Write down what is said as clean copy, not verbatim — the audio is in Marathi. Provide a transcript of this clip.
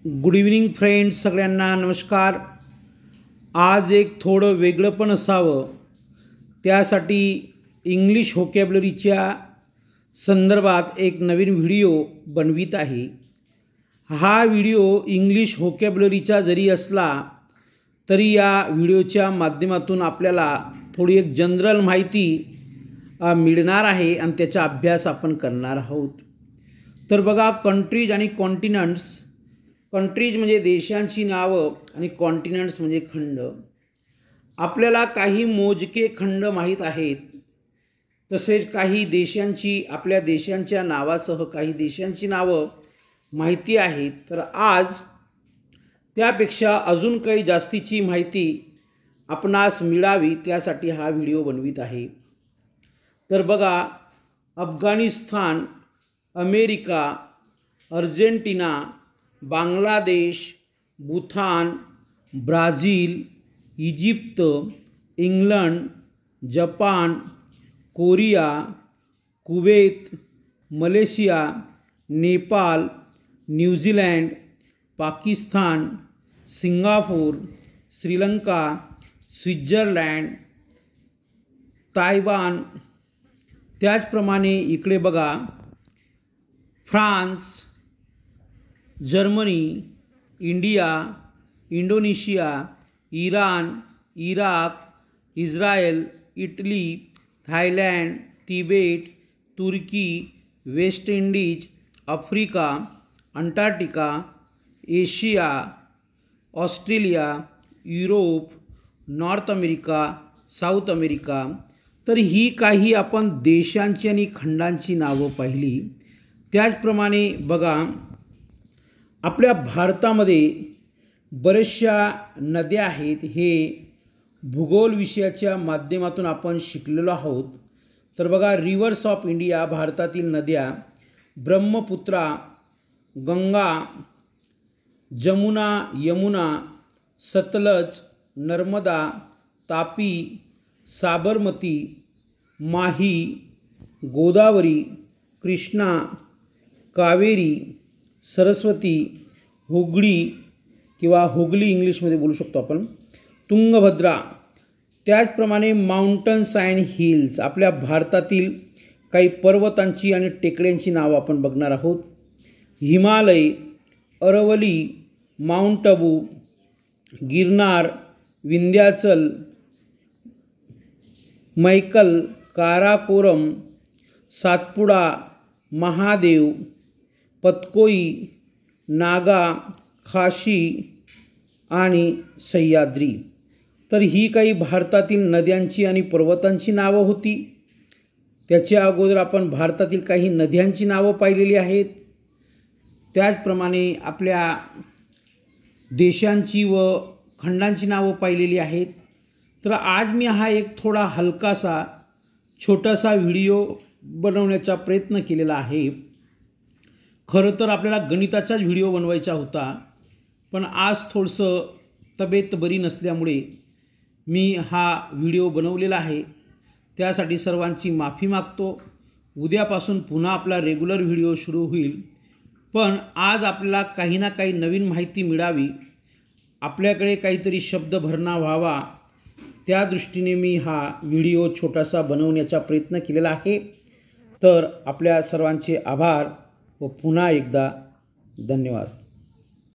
गुड इव्हनिंग फ्रेंड्स, सगळ्यांना नमस्कार। आज एक थोडं वेगळं पण असावं त्यासाठी इंग्लिश व्होकॅब्युलरीच्या संदर्भात एक नवीन व्हिडिओ बनवित आहे। हा व्हिडिओ इंग्लिश व्होकॅब्युलरीचा जरी असला तरी या व्हिडिओच्या माध्यमातून आपल्याला थोडी एक जनरल माहिती मिळणार आहे आणि त्याचा अभ्यास आपण करणार आहोत। तर बघा, कंट्रीज आणि कॉन्टिनेंट्स। कंट्रीज म्हणजे देशांची नावं आणि कॉन्टिनेंट्स म्हणजे खंड। आपल्याला काही मोजके खंड माहीत आहेत, तसेच काही देशांची, आपल्या देशांच्या नावासह काही देशांची नावं माहिती आहेत। तर आज त्यापेक्षा अजून काही जास्तीची माहिती आपणास मिळावी त्यासाठी हा व्हिडिओ बनवित आहे। तर बघा, Afghanistan, America, Argentina, Bangladesh, Bhutan, Brazil, Egypt, England, Japan, Korea, Kuwait, Malaysia, Nepal, New Zealand, Pakistan, Singapore, Sri Lanka, Switzerland, Taiwan. त्याचप्रमाणे इकडे बघा, France, Germany, India, Indonesia, Iran, Iraq, Israel, Italy, Thailand, Tibet, Turkey, West Indies, Africa, Antarctica, Asia, Australia, Europe, North America, South America. तर ही काही आपण देशांची आणि खंडांची नावं पाहिली। त्याचप्रमाणे बघा, आपल्या भारतामध्ये बऱ्याचशा नद्या आहेत। हे भूगोल विषयाच्या माध्यमातून आपण शिकलेलो आहोत। तर बघा, रिव्हर्स ऑफ इंडिया, भारतातील नद्या: ब्रह्मपुत्रा, गंगा, जमुना, यमुना, सतलज, नर्मदा, तापी, साबरमती, माही, गोदावरी, कृष्णा, कावेरी, सरस्वती, हुगळी किंवा हुगली इंग्लिशमध्ये बोलू शकतो आपण, तुंगभद्रा। त्याचप्रमाणे माउंटन्स अँड हिल्स, आपल्या भारतातील काही पर्वतांची आणि टेकड्यांची नावं आपण बघणार आहोत: हिमालय, अरवली, माउंट अबू, गिरनार, विंध्याचल, मैकल, काराकोरम, सातपुडा, महादेव, पतकोई, नागा, खाशी आणि सह्याद्री। तर ही काही भारतातील नद्यांची आणि पर्वतांची नावं होती। त्याच्या अगोदर आपण भारतातील काही नद्यांची नावं पाहिलेली आहेत। त्याचप्रमाणे आपल्या देशांची व खंडांची नावं पाहिलेली आहेत। तर आज मी हा एक थोडा हलकासा छोटासा व्हिडिओ बनवण्याचा प्रयत्न केलेला आहे। खरं तर आपल्याला गणिताचाच व्हिडिओ बनवायचा होता, पण आज थोडंसं तब्येत बरी नसल्यामुळे मी हा व्हिडिओ बनवलेला आहे। त्यासाठी सर्वांची माफी मागतो। उद्यापासून पुन्हा आपला रेग्युलर व्हिडिओ सुरू होईल, पण आज आपल्याला काही ना काही नवीन माहिती मिळावी, आपल्याकडे काहीतरी शब्दभरणा व्हावा, त्या दृष्टीने मी हा व्हिडिओ छोटासा बनवण्याचा प्रयत्न केलेला आहे। तर आपल्या सर्वांचे आभार व पुन्हा एकदा धन्यवाद।